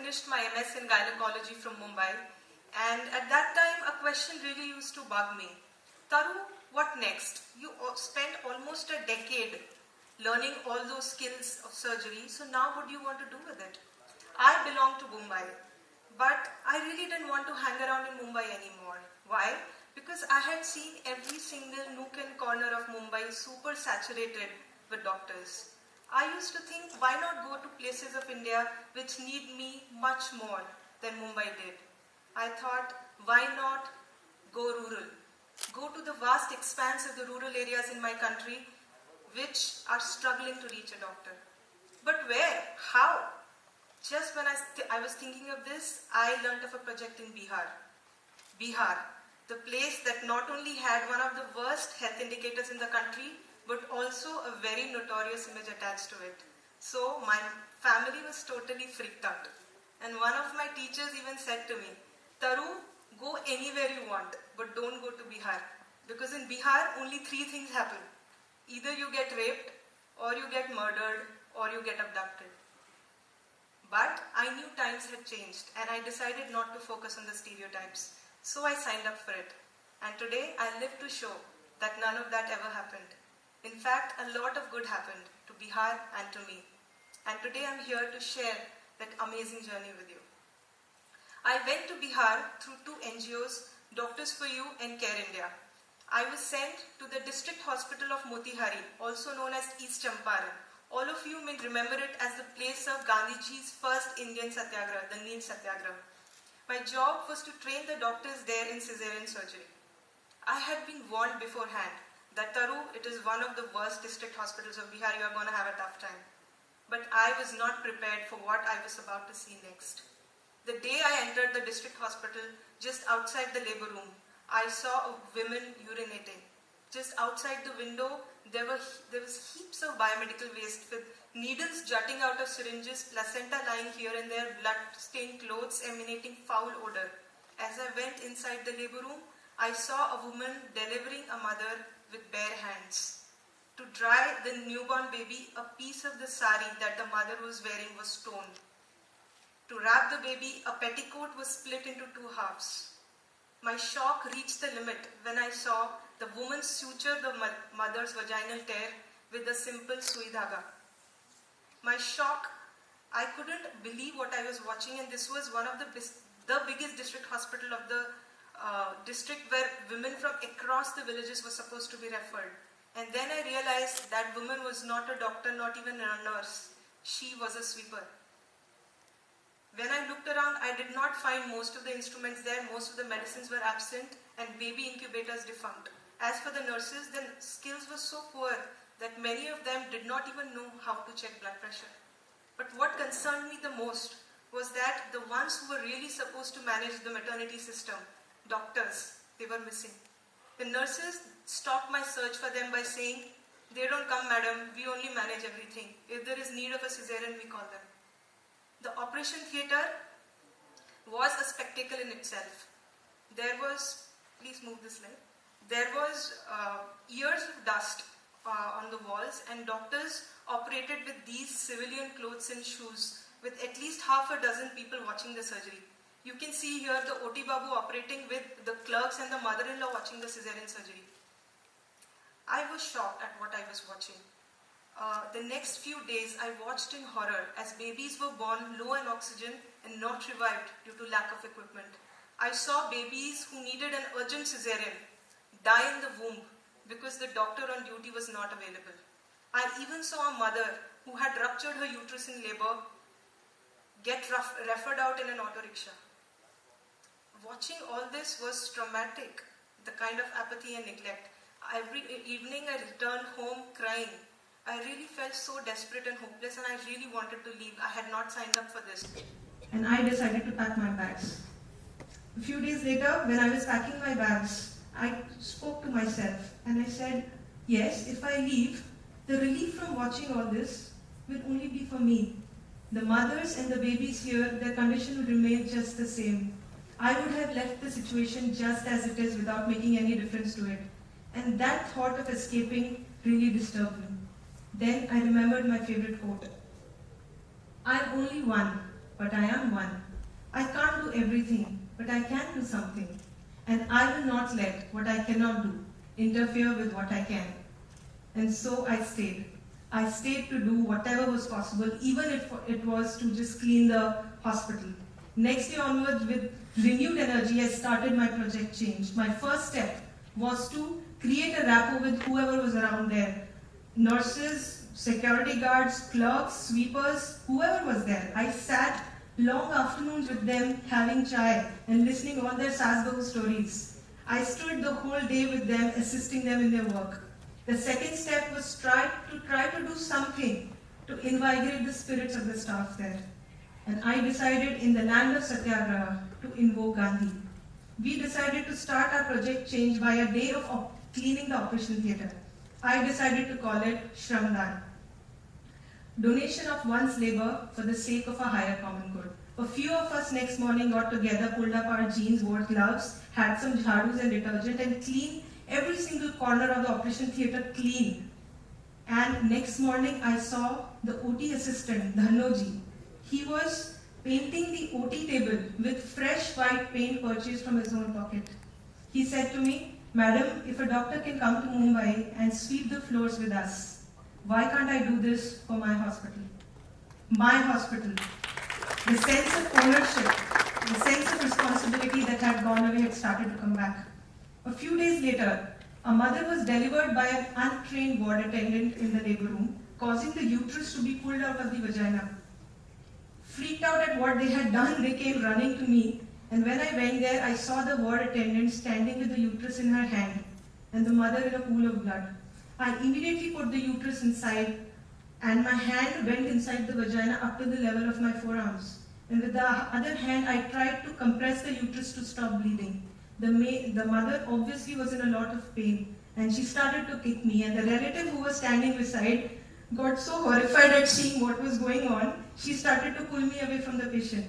finished my MS in gynecology from Mumbai, and at that time a question really used to bug me. Taru, what next? You spent almost a decade learning all those skills of surgery, so now what do you want to do with it? I belong to Mumbai, but I really didn't want to hang around in Mumbai anymore. Why? Because I had seen every single nook and corner of Mumbai super saturated with doctors. I used to think, why not go to places of India which need me much more than Mumbai did? I thought, why not go rural? Go to the vast expanse of the rural areas in my country which are struggling to reach a doctor. But where? How? Just when I was thinking of this, I learned of a project in Bihar. Bihar, the place that not only had one of the worst health indicators in the country, but also a very notorious image attached to it. So my family was totally freaked out. And one of my teachers even said to me, Taru, go anywhere you want, but don't go to Bihar. Because in Bihar, only 3 things happen. Either you get raped, or you get murdered, or you get abducted. But I knew times had changed, and I decided not to focus on the stereotypes. So I signed up for it. And today, I live to show that none of that ever happened. In fact, a lot of good happened to Bihar and to me. And today I'm here to share that amazing journey with you. I went to Bihar through 2 NGOs, Doctors for You and Care India. I was sent to the district hospital of Motihari, also known as East Champaran. All of you may remember it as the place of Gandhiji's first Indian Satyagraha, the Neel Satyagraha. My job was to train the doctors there in cesarean surgery. I had been warned beforehand that Taru, it is one of the worst district hospitals of Bihar, you are going to have a tough time. But I was not prepared for what I was about to see next. The day I entered the district hospital, just outside the labor room, I saw women urinating. Just outside the window, there was heaps of biomedical waste with needles jutting out of syringes, placenta lying here and there, blood-stained clothes emanating foul odor. As I went inside the labor room, I saw a woman delivering a mother with bare hands. To dry the newborn baby, a piece of the sari that the mother was wearing was torn. To wrap the baby, a petticoat was split into 2 halves. My shock reached the limit when I saw the woman suture the mother's vaginal tear with a simple sui dhaga. My shock, I couldn't believe what I was watching, and this was one of the biggest district hospital of the district where women from across the villages were supposed to be referred. And then I realized that woman was not a doctor, not even a nurse. She was a sweeper. When I looked around, I did not find most of the instruments there, most of the medicines were absent, and baby incubators defunct. As for the nurses, their skills were so poor that many of them did not even know how to check blood pressure. But what concerned me the most was that the ones who were really supposed to manage the maternity system, doctors, they were missing. The nurses stopped my search for them by saying, "They don't come, madam, we only manage everything. If there is need of a cesarean, we call them." The operation theatre was a spectacle in itself. There was, please move this slide, there was years of dust on the walls, and doctors operated with these civilian clothes and shoes with at least half a dozen people watching the surgery. You can see here the OT Babu operating with the clerks and the mother-in-law watching the cesarean surgery. I was shocked at what I was watching. The next few days I watched in horror as babies were born low in oxygen and not revived due to lack of equipment. I saw babies who needed an urgent cesarean die in the womb because the doctor on duty was not available. I even saw a mother who had ruptured her uterus in labor get referred out in an auto rickshaw. Watching all this was traumatic, the kind of apathy and neglect. Every evening I returned home crying. I really felt so desperate and hopeless, and I really wanted to leave. I had not signed up for this. And I decided to pack my bags. A few days later, when I was packing my bags, I spoke to myself and I said, yes, if I leave, the relief from watching all this will only be for me. The mothers and the babies here, their condition will remain just the same. I would have left the situation just as it is without making any difference to it. And that thought of escaping really disturbed me. Then I remembered my favorite quote. I'm only one, but I am one. I can't do everything, but I can do something. And I will not let what I cannot do interfere with what I can. And so I stayed. I stayed to do whatever was possible, even if it was to just clean the hospital. Next day onwards, with renewed energy, I started my project change. My first step was to create a rapport with whoever was around there. Nurses, security guards, clerks, sweepers, whoever was there. I sat long afternoons with them having chai and listening all their Sasbahu stories. I stood the whole day with them, assisting them in their work. The second step was try to do something to invigorate the spirits of the staff there. And I decided in the land of Satyagraha to invoke Gandhi. We decided to start our project change by a day of cleaning the operation theatre. I decided to call it Shramdan. Donation of one's labor for the sake of a higher common good. A few of us next morning got together, pulled up our jeans, wore gloves, had some jhadus and detergent and cleaned every single corner of the operation theatre clean. And next morning I saw the OT assistant, Dhannoji. He was painting the OT table with fresh white paint purchased from his own pocket. He said to me, "Madam, if a doctor can come to Mumbai and sweep the floors with us, why can't I do this for my hospital?" My hospital. The sense of ownership, the sense of responsibility that had gone away had started to come back. A few days later, a mother was delivered by an untrained ward attendant in the labor room, causing the uterus to be pulled out of the vagina. Freaked out at what they had done, they came running to me, and when I went there, I saw the ward attendant standing with the uterus in her hand, and the mother in a pool of blood. I immediately put the uterus inside, and my hand went inside the vagina up to the level of my forearms. And with the other hand, I tried to compress the uterus to stop bleeding. The mother obviously was in a lot of pain, and she started to kick me, and the relative who was standing beside got so horrified at seeing what was going on, she started to pull me away from the patient.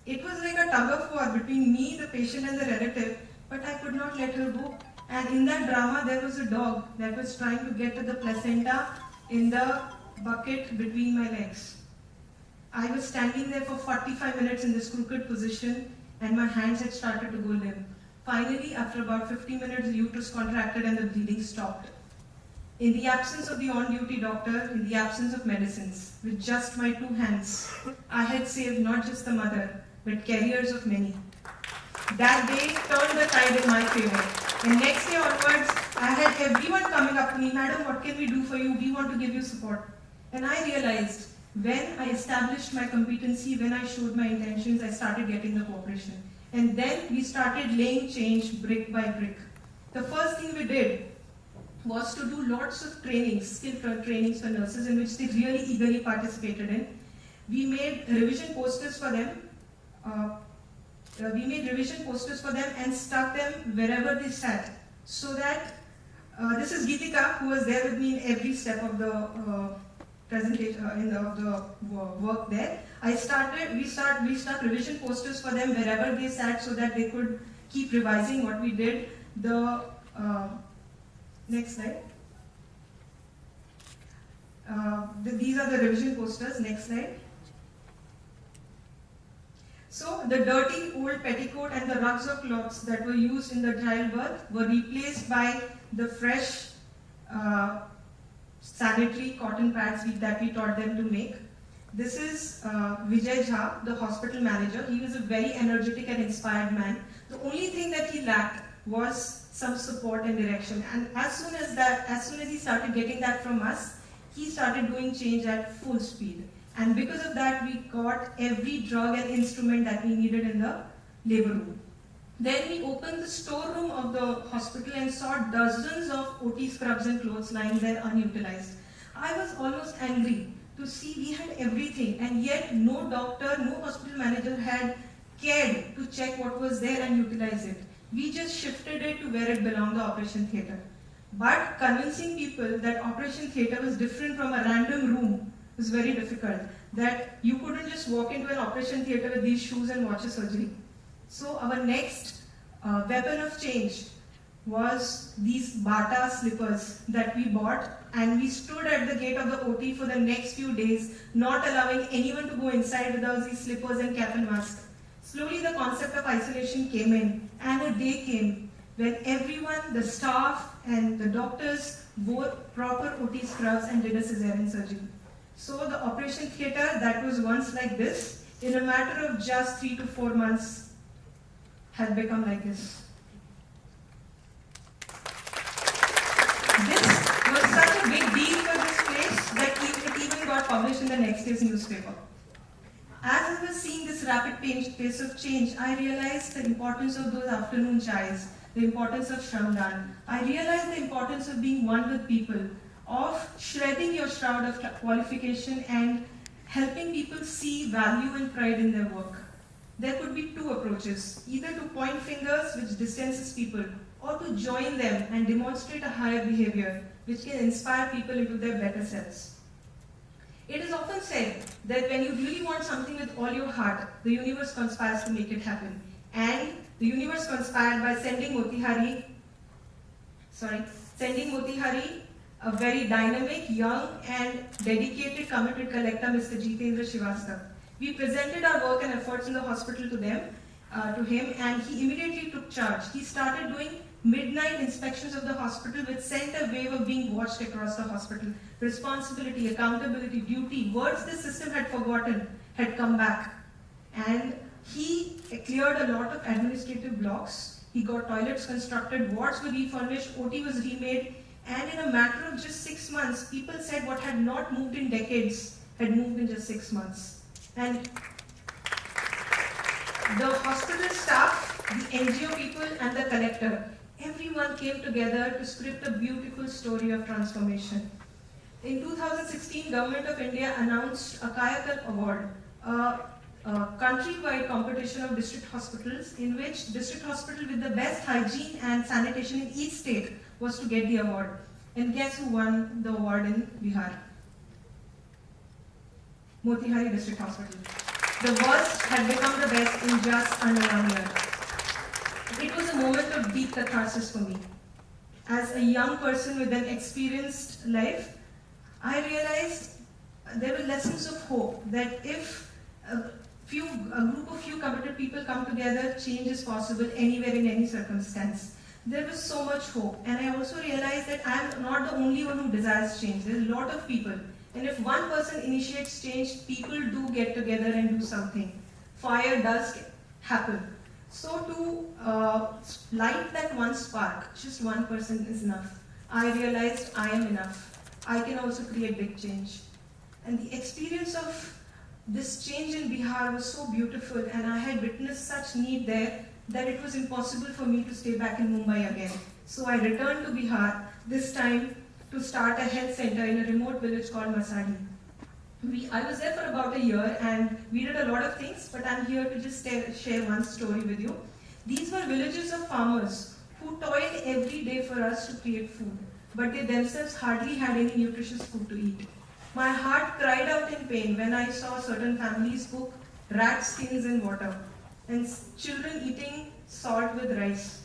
It was like a tug of war between me, the patient, and the relative, but I could not let her go. And in that drama, there was a dog that was trying to get to the placenta in the bucket between my legs. I was standing there for 45 minutes in this crooked position, and my hands had started to go limp. Finally, after about 50 minutes, the uterus contracted and the bleeding stopped. In the absence of the on-duty doctor, in the absence of medicines, with just my 2 hands, I had saved not just the mother, but careers of many. That day turned the tide in my favor. And next day onwards, I had everyone coming up to me, "Madam, what can we do for you? We want to give you support." And I realized, when I established my competency, when I showed my intentions, I started getting the cooperation. And then we started laying change brick by brick. The first thing we did was to do lots of trainings, skill trainings for nurses, in which they really eagerly participated in. We made revision posters for them. And stuck them wherever they sat. So that, this is Geetika, who was there with me in every step of the presentation, of the work there. We stuck revision posters for them wherever they sat so that they could keep revising what we did. Next slide. These are the revision posters. Next slide. So the dirty old petticoat and the rugs of cloths that were used in the childbirth were replaced by the fresh sanitary cotton pads that we taught them to make. This is Vijay Jha, the hospital manager. He was a very energetic and inspired man. The only thing that he lacked was some support and direction. And as soon as he started getting that from us, he started doing change at full speed. And because of that, we got every drug and instrument that we needed in the labor room. Then we opened the storeroom of the hospital and saw dozens of OT scrubs and clothes lying there unutilized. I was almost angry to see we had everything, and yet no doctor, no hospital manager had cared to check what was there and utilize it. We just shifted it to where it belonged, the operation theatre. But convincing people that operation theatre was different from a random room was very difficult. That you couldn't just walk into an operation theatre with these shoes and watch a surgery. So our next weapon of change was these Bata slippers that we bought, and we stood at the gate of the OT for the next few days, not allowing anyone to go inside without these slippers and cap and mask. Slowly the concept of isolation came in, and a day came when everyone, the staff and the doctors, wore proper OT scrubs and did a cesarean surgery. So the operation theatre that was once like this, in a matter of just 3 to 4 months, had become like this. This was such a big deal for this place that it even got published in the next day's newspaper. As I was seeing this rapid pace of change, I realized the importance of those afternoon chais, the importance of Shramdan. I realized the importance of being one with people, of shredding your shroud of qualification and helping people see value and pride in their work. There could be two approaches, either to point fingers, which distances people, or to join them and demonstrate a higher behavior, which can inspire people into their better selves. It is often said that when you really want something with all your heart, the universe conspires to make it happen. And the universe conspired by sending Motihari, a very dynamic, young and dedicated, committed collector, Mr. Jitendra Srivastav. We presented our work and efforts in the hospital to him, and he immediately took charge. He started doing midnight inspections of the hospital, which sent a wave of being watched across the hospital. Responsibility, accountability, duty, words the system had forgotten had come back. And he cleared a lot of administrative blocks. He got toilets constructed, wards were refurnished, OT was remade, and in a matter of just 6 months, people said what had not moved in decades had moved in just 6 months. And the hospital staff, the NGO people, and the collector, everyone came together to script a beautiful story of transformation. In 2016, Government of India announced a Kayakalp Award, a country-wide competition of district hospitals, in which district hospital with the best hygiene and sanitation in each state was to get the award. And guess who won the award in Bihar? Motihari District Hospital. The worst had become the best in just under 1 year. It was a moment of deep catharsis for me. As a young person with an experienced life, I realized there were lessons of hope that if a group of few committed people come together, change is possible anywhere in any circumstance. There was so much hope, and I also realized that I am not the only one who desires change. There are a lot of people, and if one person initiates change, people do get together and do something. Fire does happen. So to light that one spark, just one person is enough. I realized I am enough. I can also create big change. And the experience of this change in Bihar was so beautiful, and I had witnessed such need there that it was impossible for me to stay back in Mumbai again. So I returned to Bihar, this time to start a health center in a remote village called Masadi. I was there for about a year, and we did a lot of things, but I'm here to just share one story with you. These were villages of farmers who toiled every day for us to create food, but they themselves hardly had any nutritious food to eat. My heart cried out in pain when I saw certain families cook rat skins in water and children eating salt with rice.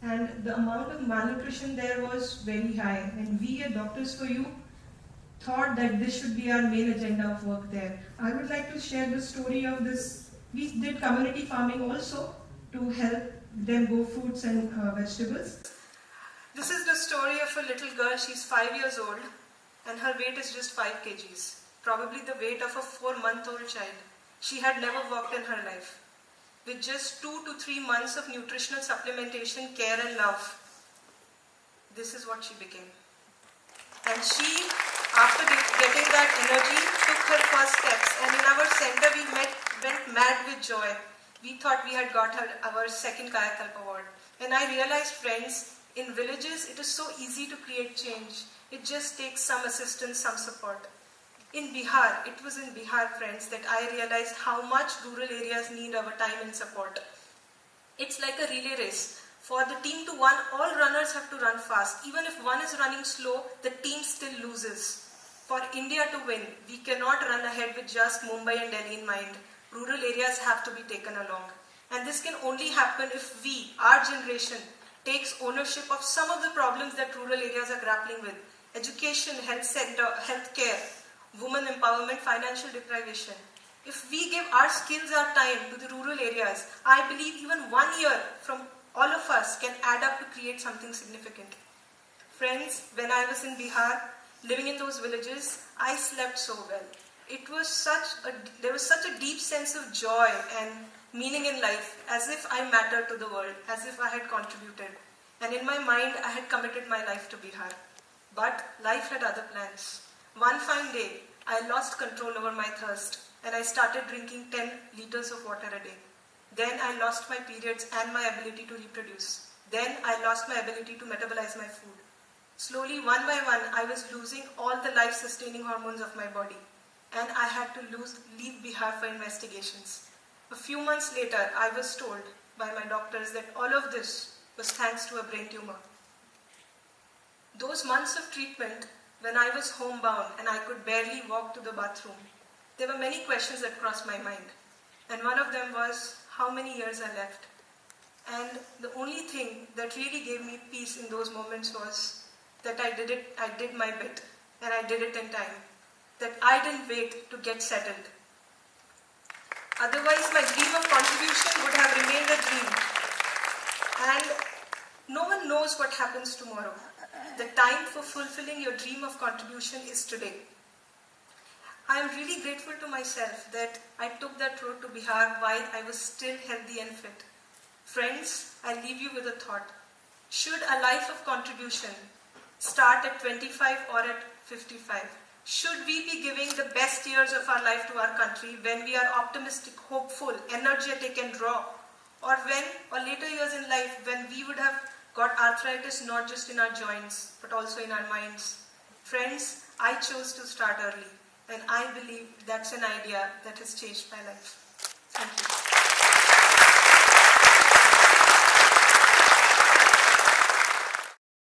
And the amount of malnutrition there was very high. And we at Doctors for You thought that this should be our main agenda of work there. I would like to share the story of this. We did community farming also to help them grow fruits and vegetables. This is the story of a little girl. She's 5 years old and her weight is just 5 kgs. Probably the weight of a 4-month-old child. She had never walked in her life. With just 2 to 3 months of nutritional supplementation, care and love, this is what she became. And she, after getting that energy, took her first steps. And in our center, we went mad with joy. We thought we had got our second Kayakalp Award. And I realized, friends, in villages, it is so easy to create change. It just takes some assistance, some support. In Bihar, it was in Bihar, friends, that I realized how much rural areas need our time and support. It's like a relay race. For the team to win, all runners have to run fast. Even if one is running slow, the team still loses. For India to win, we cannot run ahead with just Mumbai and Delhi in mind. Rural areas have to be taken along. And this can only happen if we, our generation, takes ownership of some of the problems that rural areas are grappling with. Education, health center, healthcare, women empowerment, financial deprivation. If we give our skills, our time to the rural areas, I believe even 1 year from all of us can add up to create something significant. Friends, when I was in Bihar, living in those villages, I slept so well. There was such a deep sense of joy and meaning in life, as if I mattered to the world, as if I had contributed. And in my mind, I had committed my life to Bihar. But life had other plans. One fine day, I lost control over my thirst and I started drinking 10 liters of water a day. Then I lost my periods and my ability to reproduce. Then I lost my ability to metabolize my food. Slowly, one by one, I was losing all the life-sustaining hormones of my body. And I had to leave Bihar for investigations. A few months later, I was told by my doctors that all of this was thanks to a brain tumor. Those months of treatment, when I was homebound and I could barely walk to the bathroom, there were many questions that crossed my mind. And one of them was, how many years are left? And the only thing that really gave me peace in those moments was that I did my bit, and I did it in time. That I didn't wait to get settled. Otherwise, my dream of contribution would have remained a dream. And no one knows what happens tomorrow. The time for fulfilling your dream of contribution is today. I am really grateful to myself that I took that road to Bihar while I was still healthy and fit. Friends, I leave you with a thought. Should a life of contribution start at 25 or at 55? Should we be giving the best years of our life to our country when we are optimistic, hopeful, energetic and raw? Or later years in life when we would have got arthritis not just in our joints but also in our minds? Friends, I chose to start early and I believe that's an idea that has changed my life. Thank you.